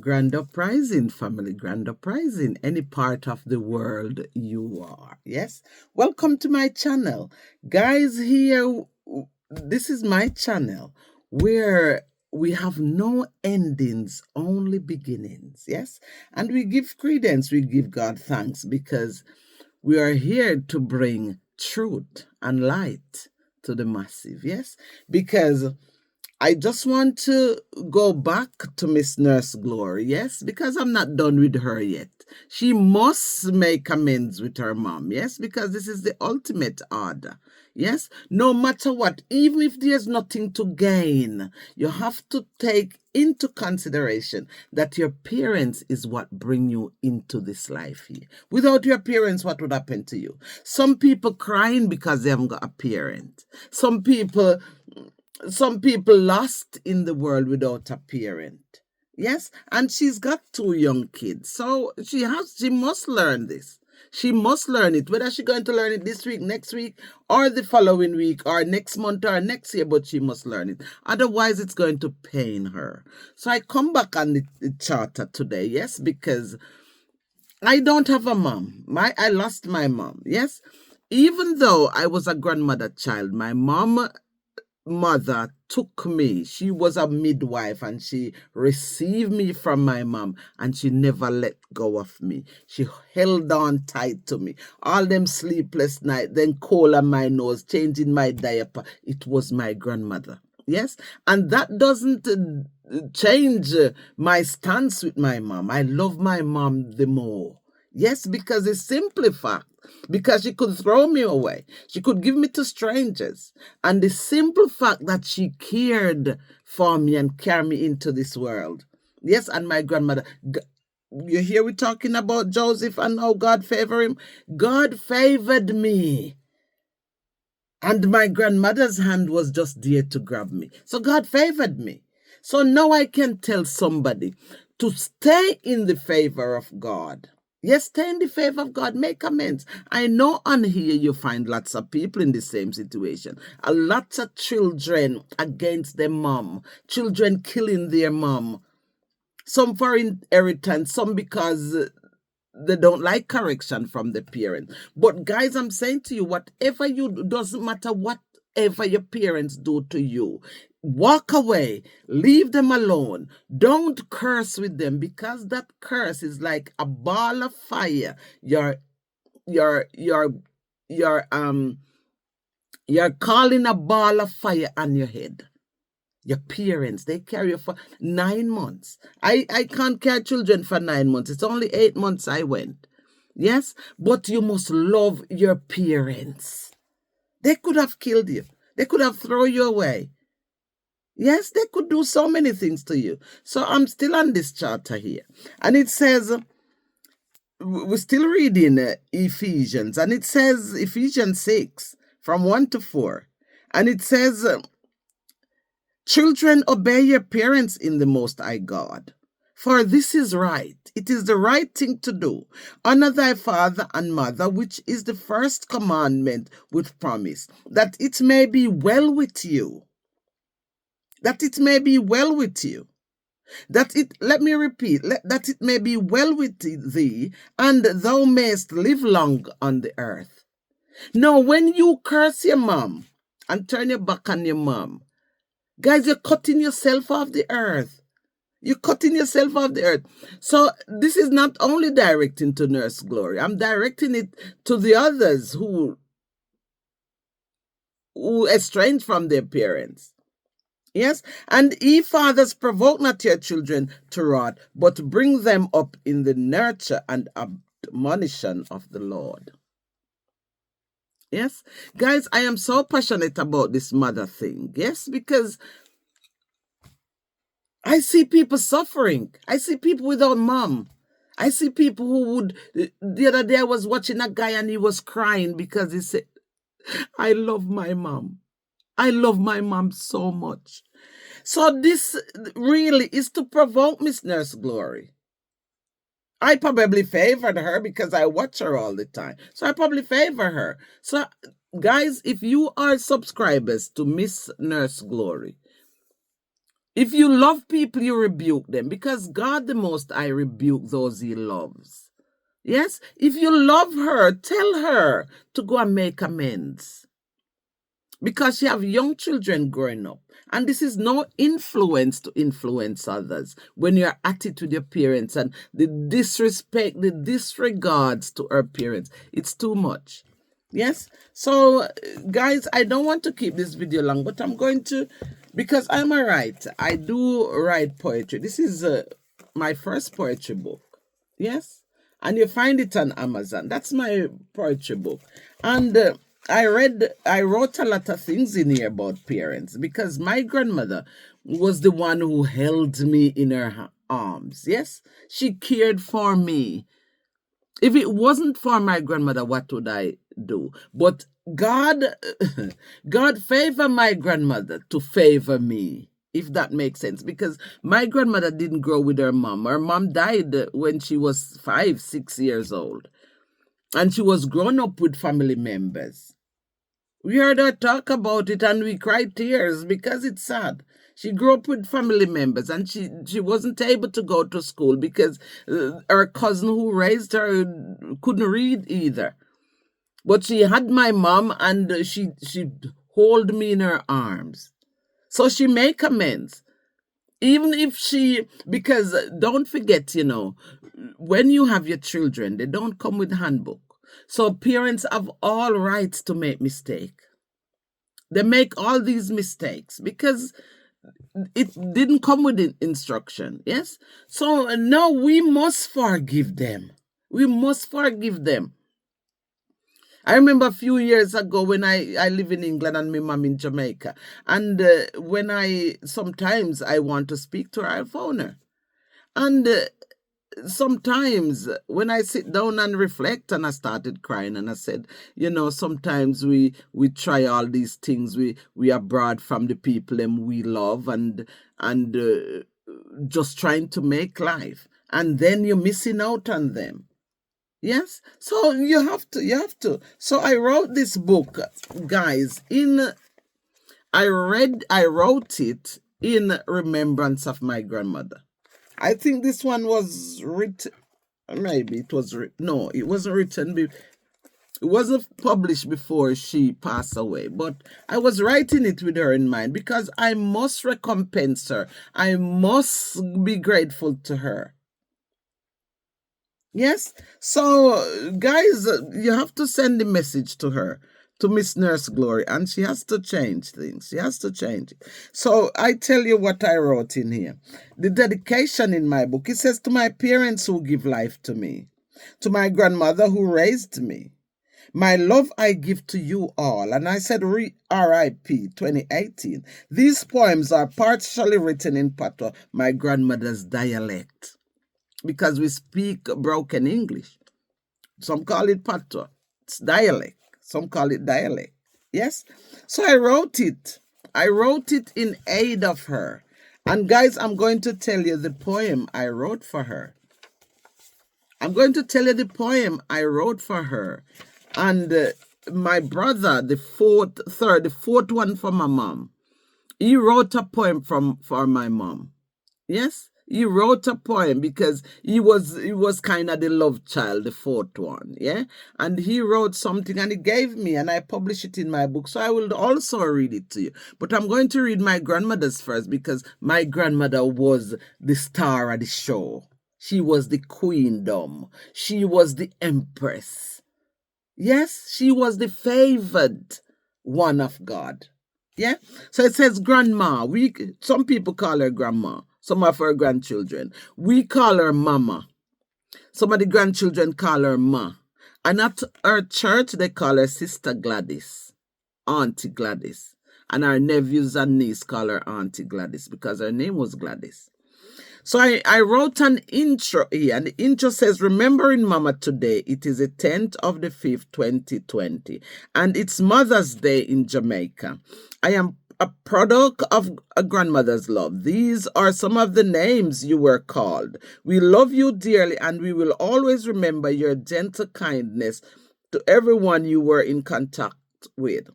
Grand uprising, family, grand uprising, any part of the world you are. Yes, welcome to my channel. Guys, this is my channel where we have no endings, only beginnings. Yes, and we give credence, we give God thanks because we are here to bring truth and light to the massive. Yes, because I just want to go back to Miss Nurse Glory, yes, because I'm not done with her yet. She must make amends with her mom, yes, because this is the ultimate order, yes. No matter what, even if there's nothing to gain, you have to take into consideration that your parents is what bring you into this life here. Without your parents, what would happen to you? Some people crying because they haven't got a parent. Some people lost in the world without a parent. Yes, and she's got two young kids, so she must learn this. She must learn it, whether she's going to learn it this week, next week, or the following week, or next month, or next year, but she must learn it. Otherwise, it's going to pain her. So I come back on the charter today, yes, because I don't have a mom. I lost my mom, yes. Even though I was a grandmother child, my mother took me. She was a midwife and she received me from my mom and she never let go of me. She held on tight to me. All them sleepless nights, then cold on my nose, changing my diaper. It was my grandmother. Yes, and that doesn't change my stance with my mom. I love my mom the more. Yes, because it's simple fact. Because she could throw me away. She could give me to strangers. And the simple fact that she cared for me and carried me into this world. Yes, and my grandmother. You hear we talking about Joseph and how God favored him? God favored me. And my grandmother's hand was just there to grab me. So God favored me. So now I can tell somebody to stay in the favor of God. Yes, stay in the favor of God. Make amends. I know on here you find lots of people in the same situation. A lots of children against their mom. Children killing their mom. Some for inheritance, some because they don't like correction from the parent. But guys, I'm saying to you, whatever you do, doesn't matter whatever your parents do to you, walk away, leave them alone. Don't curse with them, because that curse is like a ball of fire. You're calling a ball of fire on your head. Your parents, they carry you for 9 months. I can't carry children for 9 months. It's only 8 months I went. Yes, but you must love your parents. They could have killed you. They could have thrown you away. Yes, they could do so many things to you. So I'm still on this charter here. And it says, we're still reading Ephesians. And it says, Ephesians 6, from 1 to 4. And it says, children, obey your parents in the Most High God, for this is right. It is the right thing to do. Honor thy father and mother, which is the first commandment with promise, that it may be well with you. That it may be well with you. Let me repeat, that it may be well with thee, and thou mayest live long on the earth. Now, when you curse your mom and turn your back on your mom, guys, you're cutting yourself off the earth. You're cutting yourself off the earth. So this is not only directing to Nurse Glory. I'm directing it to the others who estranged from their parents. Yes, and ye fathers, provoke not your children to wrath, but bring them up in the nurture and admonition of the Lord. Yes, guys, I am so passionate about this mother thing. Yes, because I see people suffering. I see people without mom. I see people who would. The other day I was watching a guy and he was crying because he said, I love my mom. I love my mom so much. So this really is to provoke Miss Nurse Glory. I probably favored her because I watch her all the time. So I probably favor her. So guys, if you are subscribers to Miss Nurse Glory, If you love people, you rebuke them, because God the Most High rebuke those he loves. Yes? If you love her, tell her to go and make amends, because you have young children growing up. And this is no influence to influence others when you're at it with your parents, and the disrespect, the disregards to our parents. It's too much. Yes? So, guys, I don't want to keep this video long, but I'm going to, because I'm a writer. I do write poetry. This is my first poetry book. Yes? And you find it on Amazon. That's my poetry book. And I wrote a lot of things in here about parents, because my grandmother was the one who held me in her arms. Yes? She cared for me. If it wasn't for my grandmother, what would I do? But God, God favored my grandmother to favor me, if that makes sense. Because my grandmother didn't grow with her mom. Her mom died when she was 5, 6 years old. And she was grown up with family members. We heard her talk about it and we cried tears because it's sad. She grew up with family members, and she wasn't able to go to school because her cousin who raised her couldn't read either. But she had my mom, and she held me in her arms. So she make amends. Even if because don't forget, when you have your children, they don't come with handbook. So parents have all rights to make mistake. They make all these mistakes because it didn't come with instruction. Yes? So now we must forgive them. We must forgive them. I remember a few years ago when I live in England and my mom in Jamaica. And when sometimes I want to speak to her, I phone her. And sometimes when I sit down and reflect, and I started crying, and I said, sometimes we try all these things. We abroad from the people and we love, and just trying to make life, and then you're missing out on them. Yes, so you have to. So I wrote this book, guys. I wrote it in remembrance of my grandmother. I think this one was written, maybe it was written, no, it wasn't written, it wasn't published before she passed away, but I was writing it with her in mind, because I must recompense her. I must be grateful to her. Yes? So, guys, you have to send the message to her, to Miss Nurse Glory, and she has to change things. She has to change it. So I tell you what I wrote in here. The dedication in my book, it says, to my parents who give life to me, to my grandmother who raised me, my love I give to you all. And I said R.I.P. 2018. These poems are partially written in Patois, my grandmother's dialect, because we speak broken English. Some call it Patois. It's dialect. Some call it dialect. Yes? So I wrote it. I wrote it in aid of her. And guys, I'm going to tell you the poem I wrote for her. I'm going to tell you the poem I wrote for her. And my brother, the fourth one for my mom, he wrote a poem for my mom. Yes? He wrote a poem because he was kind of the love child, the fourth one, yeah? And he wrote something and he gave me, and I published it in my book. So I will also read it to you. But I'm going to read my grandmother's first, because my grandmother was the star of the show. She was the queendom. She was the empress. Yes, she was the favored one of God. Yeah? So it says grandma. Some people call her grandma. Some of her grandchildren. We call her mama. Some of the grandchildren call her ma. And at her church, they call her Sister Gladys, Auntie Gladys. And our nephews and niece call her Auntie Gladys because her name was Gladys. So I wrote an intro here, and the intro says, remembering Mama today. It is the 10th of the 5th, 2020, and it's Mother's Day in Jamaica. I am a product of a grandmother's love. These are some of the names you were called. We love you dearly, and we will always remember your gentle kindness to everyone you were in contact with.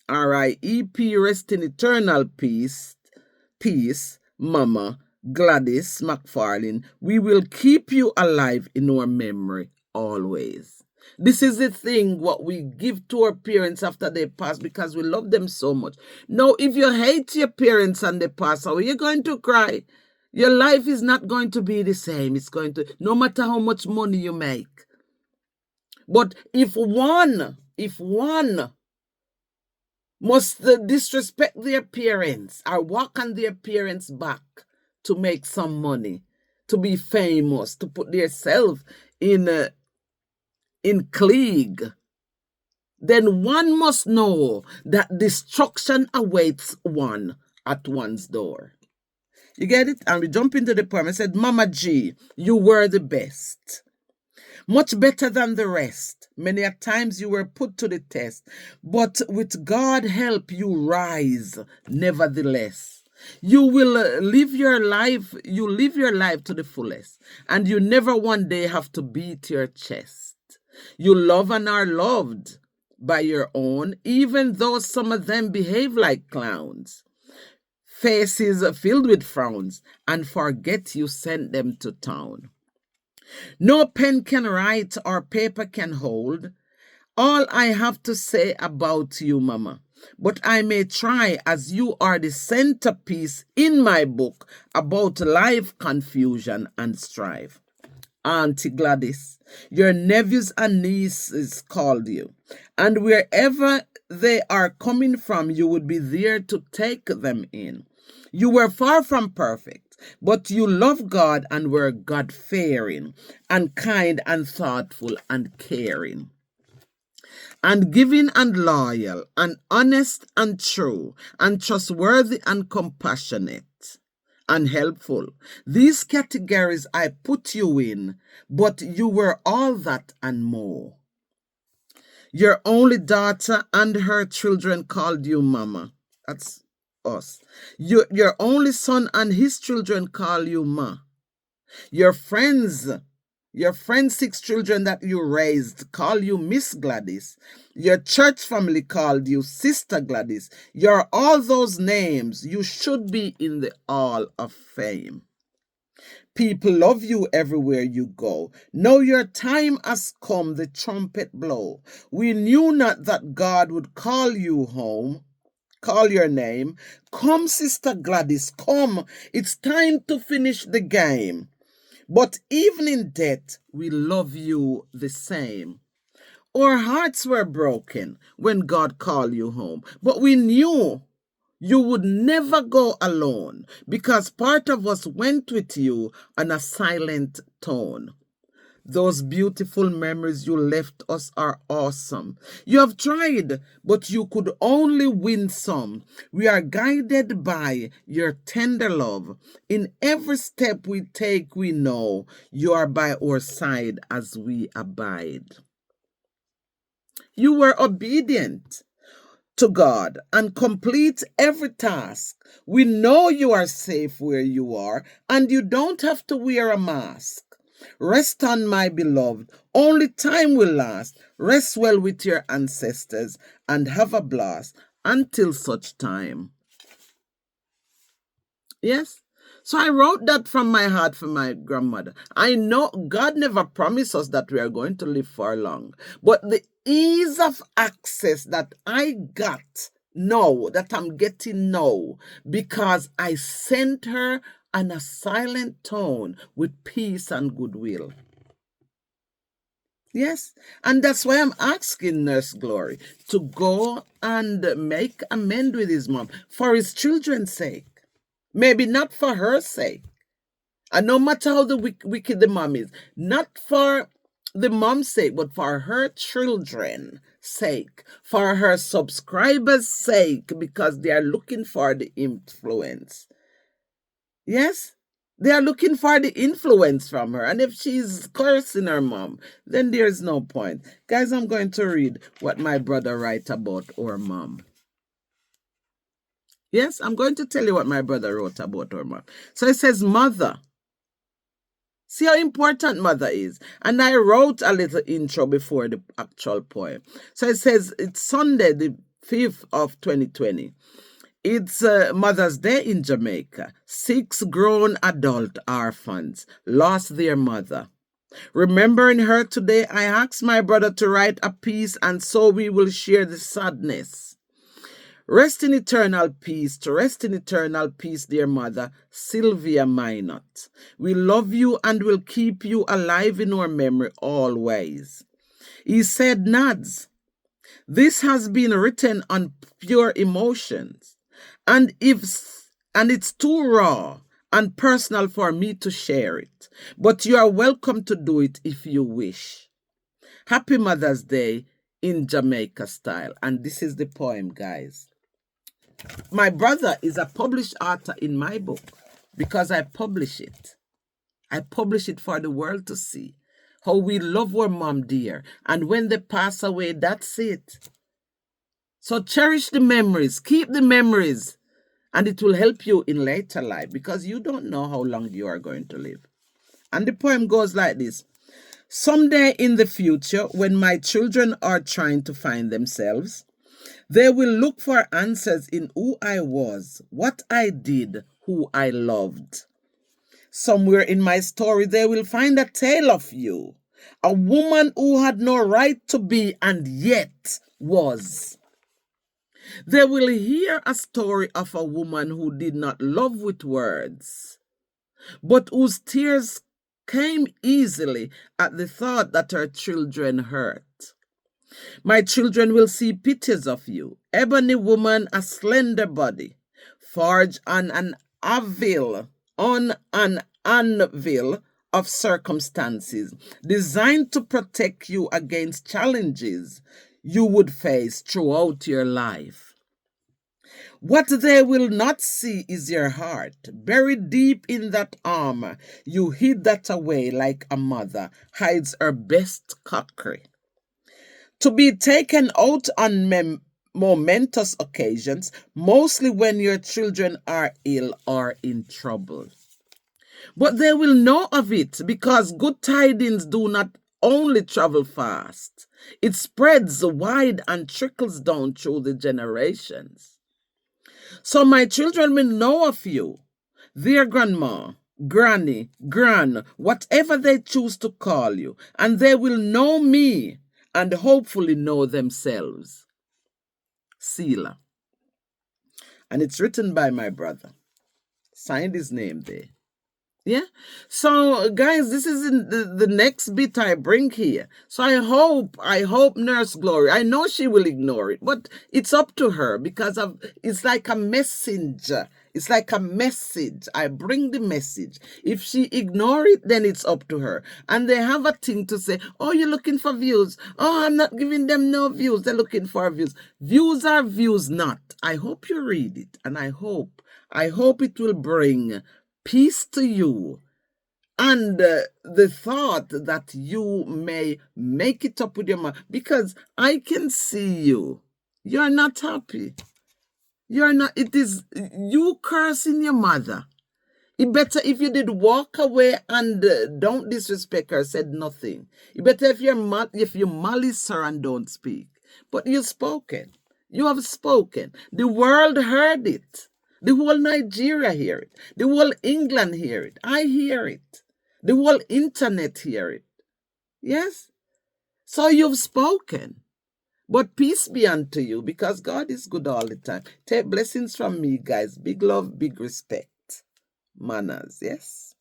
R.I.E.P. Rest in eternal peace, Mama Gladys McFarlane, we will keep you alive in our memory always. This is the thing what we give to our parents after they pass because we love them so much. Now, if you hate your parents and they pass away, you're going to cry. Your life is not going to be the same. It's going to, no matter how much money you make. But if one must disrespect their parents or walk on their parents' back to make some money, to be famous, to put themselves in clique, then one must know that destruction awaits one at one's door. You get it? And we jump into the poem. I said, Mama G, you were the best. Much better than the rest. Many a times you were put to the test, but with God's help you rise nevertheless. You will live your life to the fullest, and you never one day have to beat your chest. You love and are loved by your own, even though some of them behave like clowns. Faces filled with frowns, and forget you sent them to town. No pen can write or paper can hold all I have to say about you, Mama. But I may try, as you are the centerpiece in my book about life, confusion, and strife. Auntie Gladys, your nephews and nieces called you, and wherever they are coming from, you would be there to take them in. You were far from perfect, but you loved God and were God-fearing, and kind and thoughtful and caring, and giving and loyal, and honest and true, and trustworthy and compassionate, and helpful. These categories I put you in, but you were all that and more. Your only daughter and her children called you Mama. That's us. Your only son and his children call you Ma. Your friends' 6 children that you raised call you Miss Gladys. Your church family called you Sister Gladys. You're all those names. You should be in the Hall of Fame. People love you everywhere you go. Now your time has come, the trumpet blow. We knew not that God would call you home. Call your name. Come, Sister Gladys, come. It's time to finish the game. But even in death, we love you the same. Our hearts were broken when God called you home, but we knew you would never go alone because part of us went with you on a silent tone. Those beautiful memories you left us are awesome. You have tried, but you could only win some. We are guided by your tender love. In every step we take, we know you are by our side as we abide. You were obedient to God and complete every task. We know you are safe where you are, and you don't have to wear a mask. Rest on, my beloved. Only time will last. Rest well with your ancestors and have a blast until such time. Yes? So I wrote that from my heart for my grandmother. I know God never promised us that we are going to live for long. But the ease of access that I got now, that I'm getting now, because I sent her on a silent tone with peace and goodwill. Yes, and that's why I'm asking Nurse Glory to go and make amends with his mom for his children's sake. Maybe not for her sake. And no matter how wicked the mom is, not for the mom's sake, but for her children's sake, for her subscribers' sake, because they are looking for the influence. Yes? They are looking for the influence from her. And if she's cursing her mom, then there's no point. Guys, I'm going to read what my brother wrote about our mom. Yes, I'm going to tell you what my brother wrote about our mom. So it says, Mother. See how important mother is. And I wrote a little intro before the actual poem. So it says, it's Sunday, the 5th of 2020. It's Mother's Day in Jamaica. 6 grown adult orphans lost their mother. Remembering her today, I asked my brother to write a piece, and so we will share the sadness. Rest in eternal peace, dear mother, Sylvia Minot. We love you and will keep you alive in our memory always. He said, Nads, this has been written on pure emotions, and it's too raw and personal for me to share it, but you are welcome to do it if you wish. Happy Mother's Day in Jamaica style. And this is the poem, guys. My brother is a published author in my book because I publish it. I publish it for the world to see how we love our mom dear. And when they pass away, that's it. So cherish the memories, keep the memories, and it will help you in later life because you don't know how long you are going to live. And the poem goes like this. Someday in the future, when my children are trying to find themselves, they will look for answers in who I was, what I did, who I loved. Somewhere in my story, they will find a tale of you, a woman who had no right to be and yet was. They will hear a story of a woman who did not love with words, but whose tears came easily at the thought that her children hurt. My children will see pictures of you, ebony woman, a slender body, forged on an anvil of circumstances, designed to protect you against challenges you would face throughout your life. What they will not see is your heart, buried deep in that armor. You hid that away like a mother hides her best cookery. To be taken out on momentous occasions, mostly when your children are ill or in trouble. But they will know of it because good tidings do not only travel fast. It spreads wide and trickles down through the generations. So my children will know of you, their grandma, granny, gran, whatever they choose to call you, and they will know me and hopefully know themselves. Selah. And it's written by my brother. Signed his name there. Yeah. So guys, this is the next bit I bring here. So I hope Nurse Glory, I know she will ignore it, but it's up to her because it's like a messenger. It's like a message. I bring the message. If she ignore it, then it's up to her. And they have a thing to say, oh, you're looking for views. Oh, I'm not giving them no views. They're looking for views. Views are views not. I hope you read it. And I hope it will bring peace to you and the thought that you may make it up with your mom, because I can see you're not happy. You're not. It is you cursing your mother. It better if you did walk away and don't disrespect her, said nothing. It better if you malice her and don't speak. But you've spoken. You have spoken. The world heard it. The whole Nigeria hear it. The whole England hear it. I hear it. The whole internet hear it. Yes? So you've spoken. But peace be unto you, because God is good all the time. Take blessings from me, guys. Big love, big respect. Manners, yes?